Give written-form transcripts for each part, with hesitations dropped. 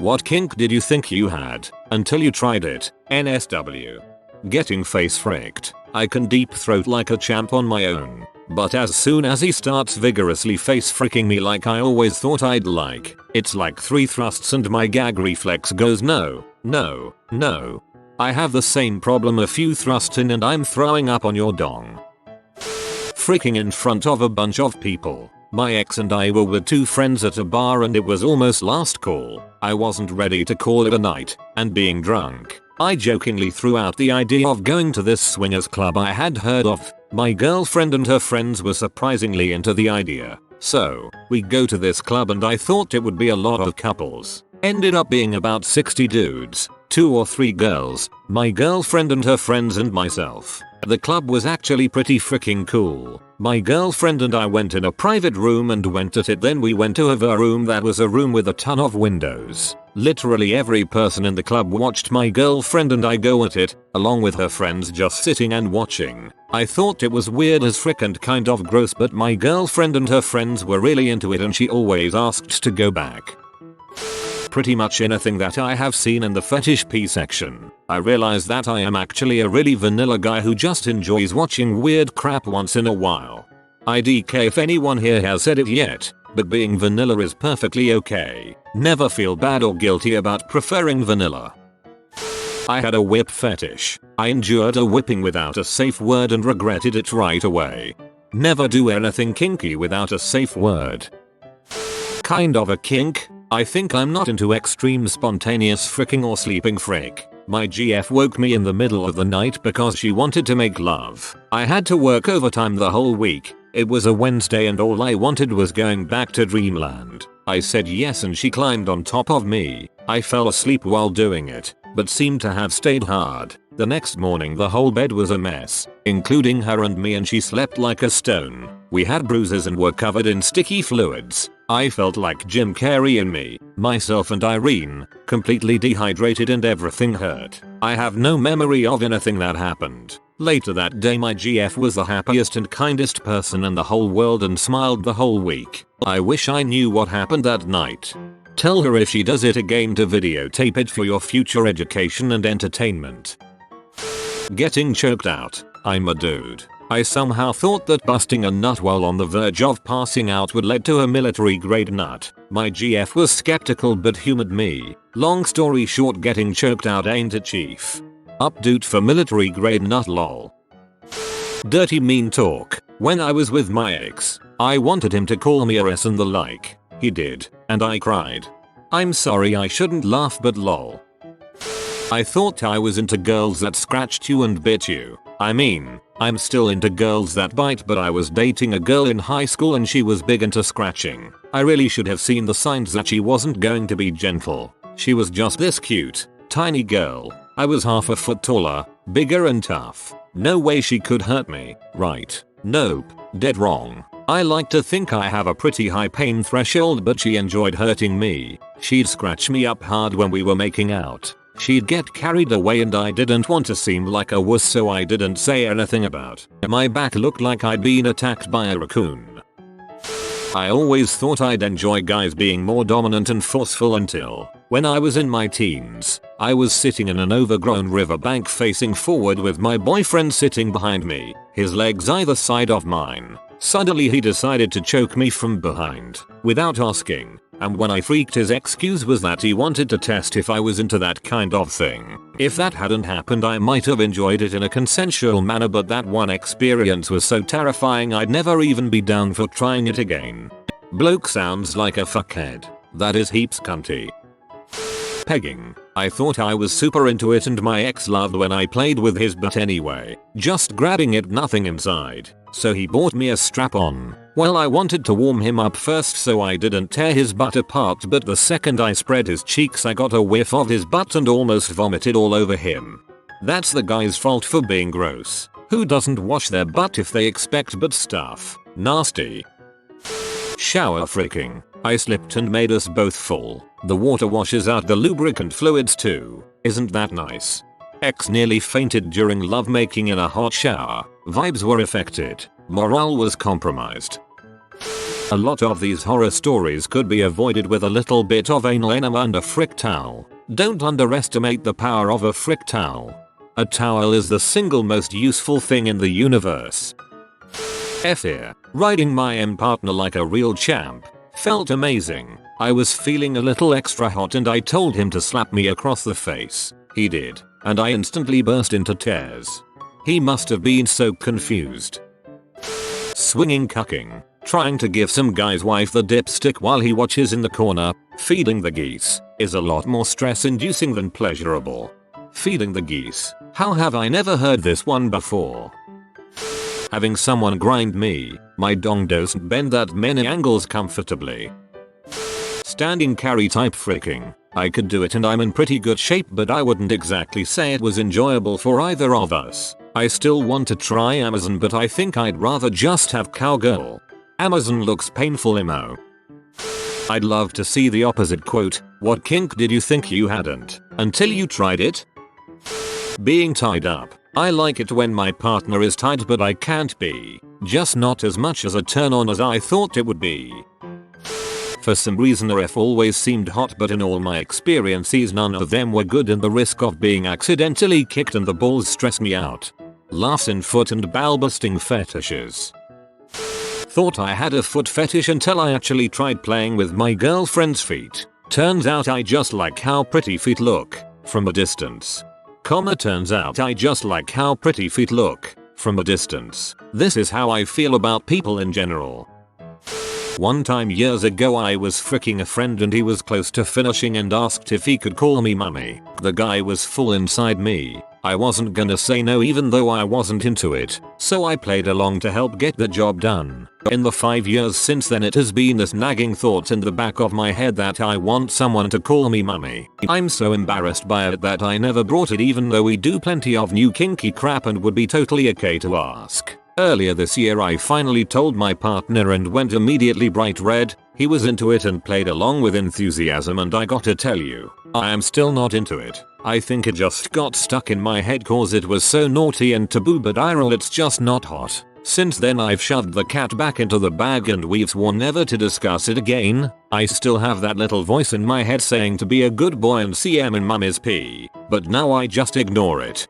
What kink did you think you had until you tried it? NSW. Getting face fricked. I can deep throat like a champ on my own. But as soon as he starts vigorously face fricking me like I always thought I'd like, it's like 3 thrusts and my gag reflex goes no, no, no. I have the same problem, a few thrusts in and I'm throwing up on your dong. Freaking in front of a bunch of people. My ex and I were with 2 friends at a bar and it was almost last call. I wasn't ready to call it a night, and being drunk, I jokingly threw out the idea of going to this swingers club I had heard of. My girlfriend and her friends were surprisingly into the idea. So, we go to this club and I thought it would be a lot of couples. Ended up being about 60 dudes, 2 or 3 girls, my girlfriend and her friends and myself. The club was actually pretty freaking cool. My girlfriend and I went in a private room and went at it, then we went to a room that was a room with a ton of windows. Literally every person in the club watched my girlfriend and I go at it, along with her friends just sitting and watching. I thought it was weird as frick and kind of gross, but my girlfriend and her friends were really into it and she always asked to go back. Pretty much anything that I have seen in the fetish P section. I realize that I am actually a really vanilla guy who just enjoys watching weird crap once in a while. IDK if anyone here has said it yet, but being vanilla is perfectly okay. Never feel bad or guilty about preferring vanilla. I had a whip fetish. I endured a whipping without a safe word and regretted it right away. Never do anything kinky without a safe word. Kind of a kink. I think I'm not into extreme spontaneous fricking or sleeping frick. My GF woke me in the middle of the night because she wanted to make love. I had to work overtime the whole week. It was a Wednesday and all I wanted was going back to dreamland. I said yes and she climbed on top of me. I fell asleep while doing it, but seemed to have stayed hard. The next morning the whole bed was a mess, including her and me, and she slept like a stone. We had bruises and were covered in sticky fluids. I felt like Jim Carrey and me, myself and Irene, completely dehydrated and everything hurt. I have no memory of anything that happened. Later that day my GF was the happiest and kindest person in the whole world and smiled the whole week. I wish I knew what happened that night. Tell her if she does it again to videotape it for your future education and entertainment. Getting choked out. I'm a dude. I somehow thought that busting a nut while on the verge of passing out would lead to a military grade nut. My GF was skeptical but humored me. Long story short, getting choked out ain't a chief. Updoot for military grade nut lol. Dirty mean talk. When I was with my ex, I wanted him to call me a S and the like. He did, and I cried. I'm sorry, I shouldn't laugh, but lol. I thought I was into girls that scratched you and bit you. I mean, I'm still into girls that bite, but I was dating a girl in high school and she was big into scratching. I really should have seen the signs that she wasn't going to be gentle. She was just this cute, tiny girl. I was half a foot taller, bigger and tough. No way she could hurt me, right? Nope, dead wrong. I like to think I have a pretty high pain threshold, but she enjoyed hurting me. She'd scratch me up hard when we were making out. She'd get carried away and I didn't want to seem like a wuss, so I didn't say anything about my back looked like I'd been attacked by a raccoon. I always thought I'd enjoy guys being more dominant and forceful until, when I was in my teens, I was sitting in an overgrown riverbank facing forward with my boyfriend sitting behind me, his legs either side of mine. Suddenly he decided to choke me from behind, without asking, and when I freaked, his excuse was that he wanted to test if I was into that kind of thing. If that hadn't happened, I might have enjoyed it in a consensual manner, but that one experience was so terrifying I'd never even be down for trying it again. Bloke sounds like a fuckhead. That is heaps cunty. Pegging. I thought I was super into it and my ex loved when I played with his butt anyway, just grabbing it, nothing inside. So he bought me a strap-on. Well, I wanted to warm him up first so I didn't tear his butt apart, but the second I spread his cheeks I got a whiff of his butt and almost vomited all over him. That's the guy's fault for being gross. Who doesn't wash their butt if they expect butt stuff? Nasty. Shower freaking. I slipped and made us both fall. The water washes out the lubricant fluids too. Isn't that nice? Ex nearly fainted during lovemaking in a hot shower. Vibes were affected. Morale was compromised. A lot of these horror stories could be avoided with a little bit of anal enema and a frick towel. Don't underestimate the power of a frick towel. A towel is the single most useful thing in the universe. F here. Riding my partner like a real champ. Felt amazing. I was feeling a little extra hot and I told him to slap me across the face. He did, and I instantly burst into tears. He must have been so confused. Swinging cucking. Trying to give some guy's wife the dipstick while he watches in the corner, feeding the geese, is a lot more stress inducing than pleasurable. Feeding the geese. How have I never heard this one before? Having someone grind me. My dong doesn't bend that many angles comfortably. Standing carry type fricking. I could do it and I'm in pretty good shape, but I wouldn't exactly say it was enjoyable for either of us. I still want to try Amazon, but I think I'd rather just have cowgirl. Amazon looks painful emo. I'd love to see the opposite quote. What kink did you think you hadn't until you tried it? Being tied up. I like it when my partner is tied, but I can't be. Just not as much as a turn on as I thought it would be. For some reason RF always seemed hot, but in all my experiences none of them were good and the risk of being accidentally kicked in the balls stressed me out. Laughs in foot and ball busting fetishes. Thought I had a foot fetish until I actually tried playing with my girlfriend's feet. Turns out I just like how pretty feet look from a distance. Turns out I just like how pretty feet look from a distance. This is how I feel about people in general. One time years ago I was fricking a friend and he was close to finishing and asked if he could call me mummy. The guy was full inside me. I wasn't gonna say no even though I wasn't into it, so I played along to help get the job done. In the 5 years since then it has been this nagging thought in the back of my head that I want someone to call me mummy. I'm so embarrassed by it that I never brought it, even though we do plenty of new kinky crap and would be totally okay to ask. Earlier this year I finally told my partner and went immediately bright red. He was into it and played along with enthusiasm, and I gotta tell you, I am still not into it. I think it just got stuck in my head cause it was so naughty and taboo, but it's just not hot. Since then I've shoved the cat back into the bag and we've sworn never to discuss it again. I still have that little voice in my head saying to be a good boy and CM in mummy's pee, but now I just ignore it.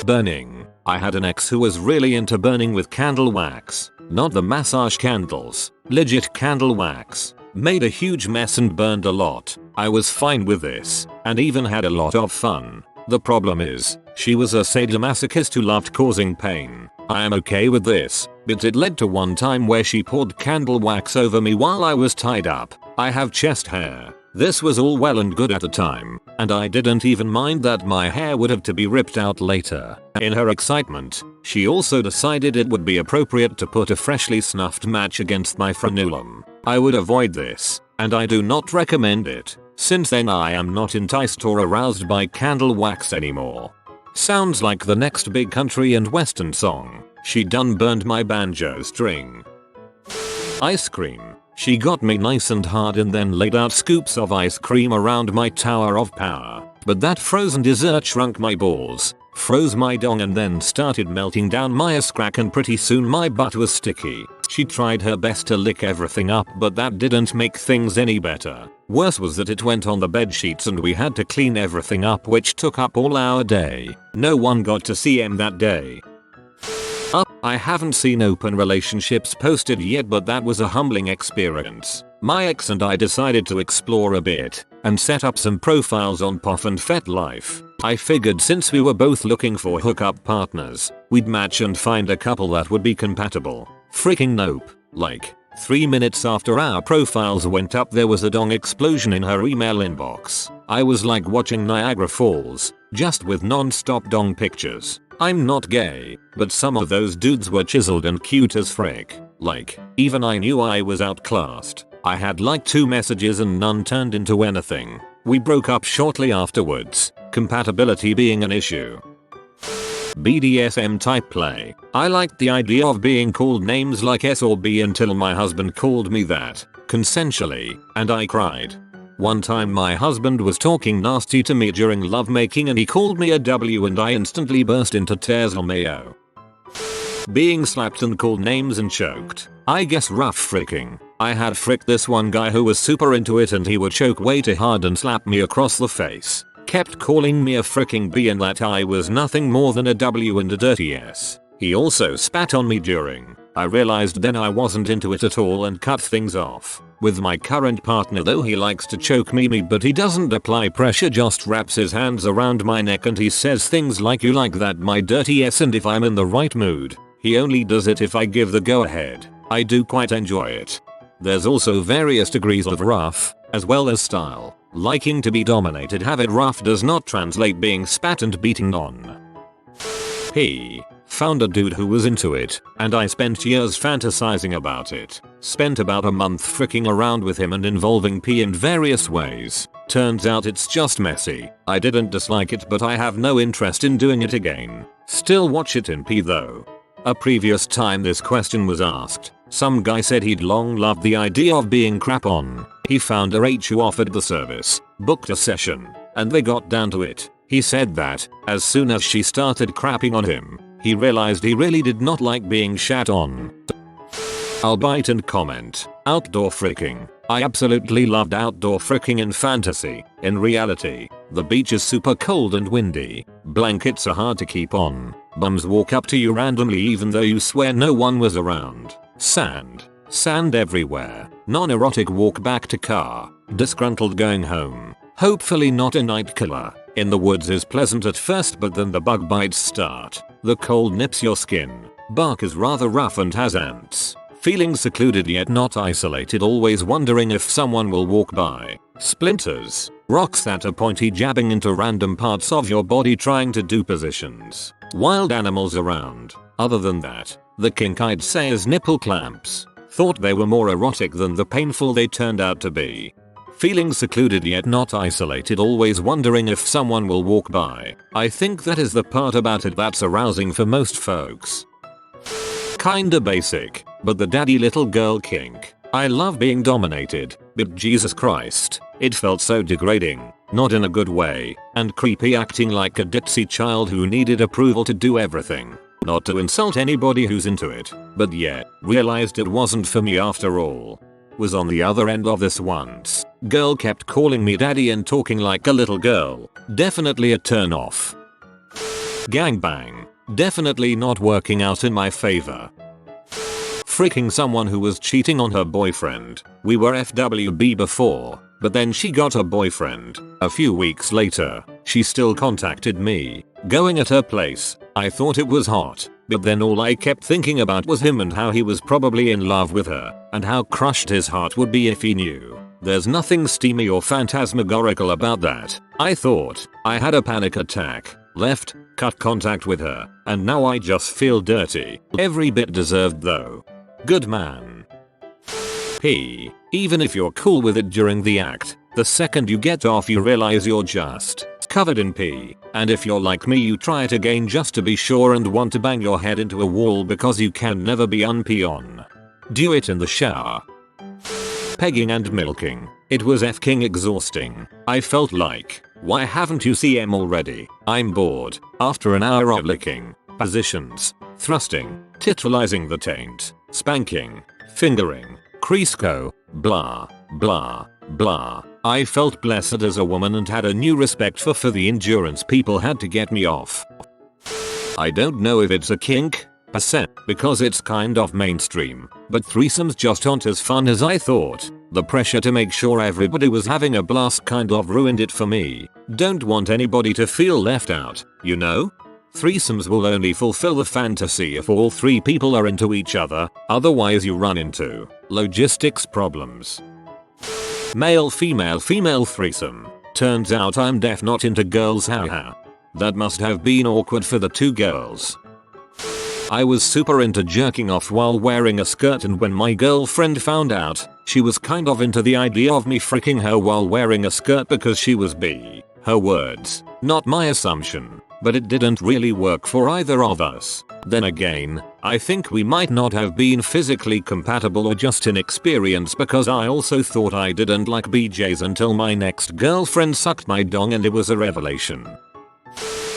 Burning. I had an ex who was really into burning with candle wax. Not the massage candles. Legit candle wax. Made a huge mess and burned a lot. I was fine with this, and even had a lot of fun. The problem is, she was a sadomasochist who loved causing pain. I am okay with this, but it led to one time where she poured candle wax over me while I was tied up. I have chest hair. This was all well and good at the time, and I didn't even mind that my hair would have to be ripped out later. In her excitement, she also decided it would be appropriate to put a freshly snuffed match against my frenulum. I would avoid this, and I do not recommend it. Since then I am not enticed or aroused by candle wax anymore. Sounds like the next big country and western song. She done burned my banjo string. Ice cream. She got me nice and hard and then laid out scoops of ice cream around my tower of power. But that frozen dessert shrunk my balls, froze my dong, and then started melting down my ass crack, and pretty soon my butt was sticky. She tried her best to lick everything up, but that didn't make things any better. Worse was that it went on the bed sheets and we had to clean everything up, which took up all our day. No one got to see him that day. I haven't seen open relationships posted yet, but that was a humbling experience. My ex and I decided to explore a bit and set up some profiles on Puff and FetLife. I figured since we were both looking for hookup partners, we'd match and find a couple that would be compatible. Freaking nope. Like, 3 minutes after our profiles went up there was a dong explosion in her email inbox. I was like watching Niagara Falls, just with non-stop dong pictures. I'm not gay, but some of those dudes were chiseled and cute as frick. Like, even I knew I was outclassed. I had like 2 messages and none turned into anything. We broke up shortly afterwards, compatibility being an issue. BDSM type play. I liked the idea of being called names like S or B until my husband called me that, consensually, and I cried. One time my husband was talking nasty to me during lovemaking and he called me a W and I instantly burst into tears. LMAO. Being slapped and called names and choked. I guess rough fricking. I had fricked this one guy who was super into it and he would choke way too hard and slap me across the face. Kept calling me a fricking B and that I was nothing more than a W and a dirty S. He also spat on me during. I realized then I wasn't into it at all and cut things off. With my current partner though he likes to choke me but he doesn't apply pressure, just wraps his hands around my neck and he says things like you like that my dirty S, and if I'm in the right mood. He only does it if I give the go ahead. I do quite enjoy it. There's also various degrees of rough, as well as style. Liking to be dominated. Have it rough does not translate being spat and beaten on. He found a dude who was into it, and I spent years fantasizing about it. Spent about a month fricking around with him and involving pee in various ways. Turns out it's just messy. I didn't dislike it but I have no interest in doing it again. Still watch it in pee though. A previous time this question was asked, some guy said he'd long loved the idea of being crap on. He found a H who offered the service, booked a session, and they got down to it. He said that, as soon as she started crapping on him, he realized he really did not like being shat on. I'll bite and comment. Outdoor fricking. I absolutely loved outdoor fricking in fantasy. In reality, the beach is super cold and windy. Blankets are hard to keep on. Bums walk up to you randomly even though you swear no one was around. Sand. Sand everywhere. Non-erotic walk back to car. Disgruntled going home. Hopefully not a night killer. In the woods is pleasant at first but then the bug bites start. The cold nips your skin. Bark is rather rough and has ants. Feeling secluded yet not isolated, always wondering if someone will walk by. Splinters. Rocks that are pointy jabbing into random parts of your body trying to do positions. Wild animals around. Other than that, the kink I'd say is nipple clamps. Thought they were more erotic than the painful they turned out to be. Feeling secluded yet not isolated, always wondering if someone will walk by. I think that is the part about it that's arousing for most folks. Kinda basic, but the daddy little girl kink. I love being dominated, but Jesus Christ, it felt so degrading, not in a good way, and creepy, acting like a ditzy child who needed approval to do everything. Not to insult anybody who's into it, but yeah, realized it wasn't for me after all. Was on the other end of this once. Girl kept calling me daddy and talking like a little girl. Definitely a turn off. Gangbang. Definitely not working out in my favor. Freaking someone who was cheating on her boyfriend. We were FWB before, but then she got a boyfriend. A few weeks later, she still contacted me. Going at her place, I thought it was hot, but then all I kept thinking about was him and how he was probably in love with her, and how crushed his heart would be if he knew. There's nothing steamy or phantasmagorical about that. I thought. I had a panic attack. Left, cut contact with her, and now I just feel dirty. Every bit deserved though. Good man. P. Even if you're cool with it during the act, the second you get off you realize you're just covered in pee. And if you're like me you try it again just to be sure and want to bang your head into a wall because you can never be unpee on. Do it in the shower. Pegging and milking. It was f-king exhausting. I felt like, why haven't you CM already? I'm bored. After an hour of licking, positions, thrusting, titillizing the taint, spanking, fingering, Crisco, blah, blah, blah. I felt blessed as a woman and had a new respect for the endurance people had to get me off. I don't know if it's a kink, because it's kind of mainstream, but threesomes just aren't as fun as I thought. The pressure to make sure everybody was having a blast kind of ruined it for me. Don't want anybody to feel left out, you know? Threesomes will only fulfill the fantasy if all three people are into each other, otherwise you run into logistics problems. Male female threesome. Turns out I'm deaf, not into girls, haha. That must have been awkward for the two girls. I was super into jerking off while wearing a skirt, and when my girlfriend found out, she was kind of into the idea of me freaking her while wearing a skirt because she was bi. Her words, not my assumption, but it didn't really work for either of us. Then again, I think we might not have been physically compatible or just inexperienced, because I also thought I didn't like BJs until my next girlfriend sucked my dong and it was a revelation.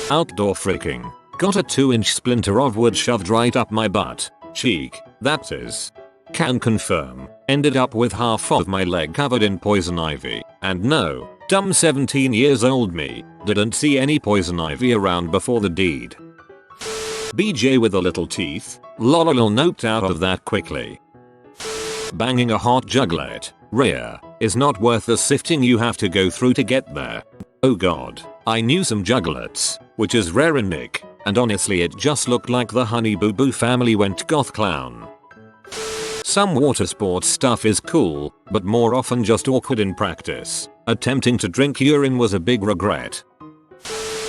Outdoor freaking. Got a 2-inch splinter of wood shoved right up my butt cheek. That is. Can confirm. Ended up with half of my leg covered in poison ivy. And no, dumb 17 years old me didn't see any poison ivy around before the deed. BJ with a little teeth. Lol, noped out of that quickly. Banging a hot juglet, rare, is not worth the sifting you have to go through to get there. Oh god, I knew some juglets, which is rare in Nick, and honestly it just looked like the Honey Boo Boo family went goth clown. Some water sports stuff is cool, but more often just awkward in practice. Attempting to drink urine was a big regret.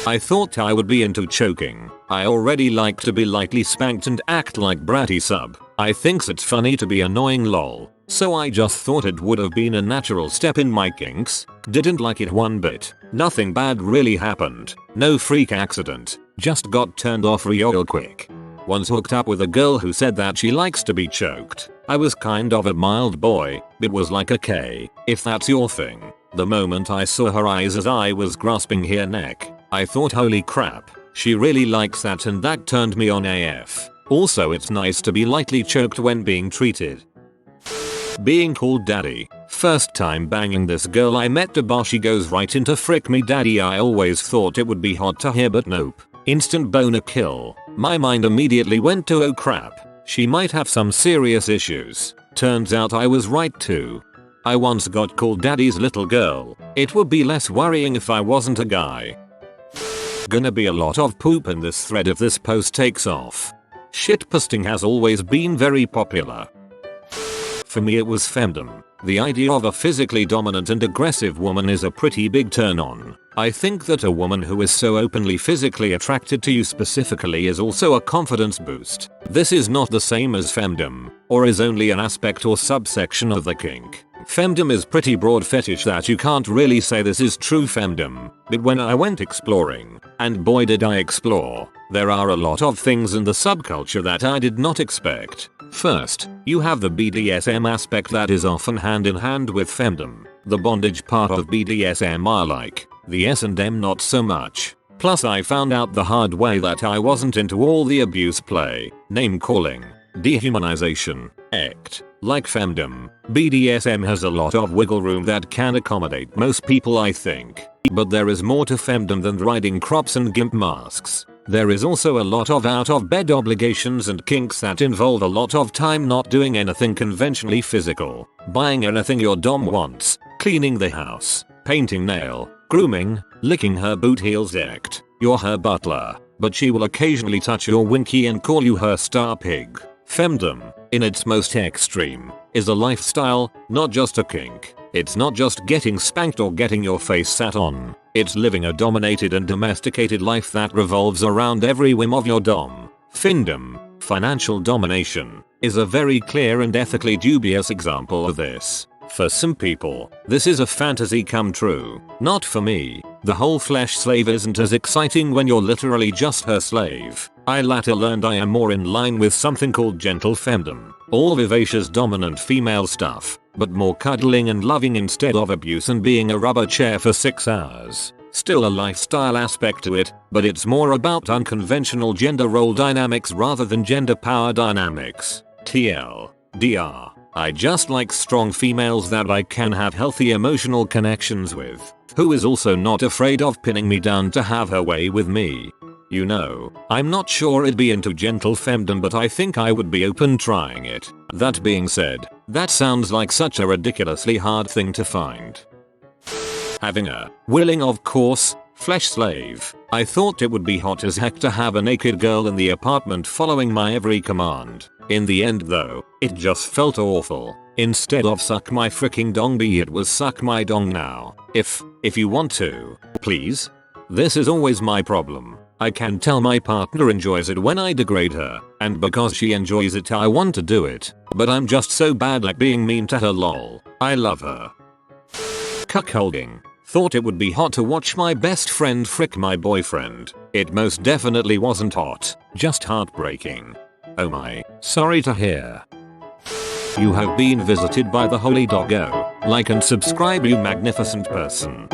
I thought I would be into choking. I already like to be lightly spanked and act like bratty sub. I thinks it's funny to be annoying lol. So I just thought it would have been a natural step in my kinks. Didn't like it one bit. Nothing bad really happened. No freak accident. Just got turned off real quick. Once hooked up with a girl who said that she likes to be choked. I was kind of a mild boy. It was like okay, if that's your thing. The moment I saw her eyes as I was grasping her neck, I thought holy crap, she really likes that, and that turned me on AF. Also it's nice to be lightly choked when being treated. Being called daddy. First time banging this girl I met at a bar, she goes right into frick me daddy. I always thought it would be hot to hear, but nope. Instant boner kill. My mind immediately went to oh crap, she might have some serious issues. Turns out I was right too. I once got called daddy's little girl. It would be less worrying if I wasn't a guy. Gonna be a lot of poop in this thread if this post takes off. Shitposting has always been very popular. For me it was femdom. The idea of a physically dominant and aggressive woman is a pretty big turn on. I think that a woman who is so openly physically attracted to you specifically is also a confidence boost. This is not the same as femdom, or is only an aspect or subsection of the kink. Femdom is pretty broad fetish that you can't really say this is true femdom, but when I went exploring, and boy did I explore, there are a lot of things in the subculture that I did not expect. First, you have the BDSM aspect that is often hand in hand with femdom. The bondage part of BDSM I like, the S&M not so much. Plus I found out the hard way that I wasn't into all the abuse play, name calling, dehumanization, act. Like femdom, BDSM has a lot of wiggle room that can accommodate most people I think. But there is more to femdom than riding crops and gimp masks. There is also a lot of out of bed obligations and kinks that involve a lot of time not doing anything conventionally physical, buying anything your dom wants, cleaning the house, painting nail, grooming, licking her boot heels act. You're her butler, but she will occasionally touch your winky and call you her star pig. Femdom, in its most extreme, is a lifestyle, not just a kink. It's not just getting spanked or getting your face sat on. It's living a dominated and domesticated life that revolves around every whim of your dom. Findom, financial domination, is a very clear and ethically dubious example of this. For some people, this is a fantasy come true. Not for me. The whole flesh slave isn't as exciting when you're literally just her slave. I later learned I am more in line with something called gentle femdom. All vivacious dominant female stuff, but more cuddling and loving instead of abuse and being a rubber chair for 6 hours. Still a lifestyle aspect to it, but it's more about unconventional gender role dynamics rather than gender power dynamics. TLDR. I just like strong females that I can have healthy emotional connections with, who is also not afraid of pinning me down to have her way with me. You know, I'm not sure I'd be into gentle femdom, but I think I would be open trying it. That being said, that sounds like such a ridiculously hard thing to find. Having a willing, of course, flesh slave. I thought it would be hot as heck to have a naked girl in the apartment following my every command. In the end though, it just felt awful. Instead of suck my freaking dong B, it was suck my dong now. If you want to, please. This is always my problem. I can tell my partner enjoys it when I degrade her, and because she enjoys it I want to do it, but I'm just so bad at being mean to her lol. I love her. Cuckolding. Thought it would be hot to watch my best friend frick my boyfriend. It most definitely wasn't hot, just heartbreaking. Oh my, sorry to hear. You have been visited by the holy doggo. Like and subscribe, you magnificent person.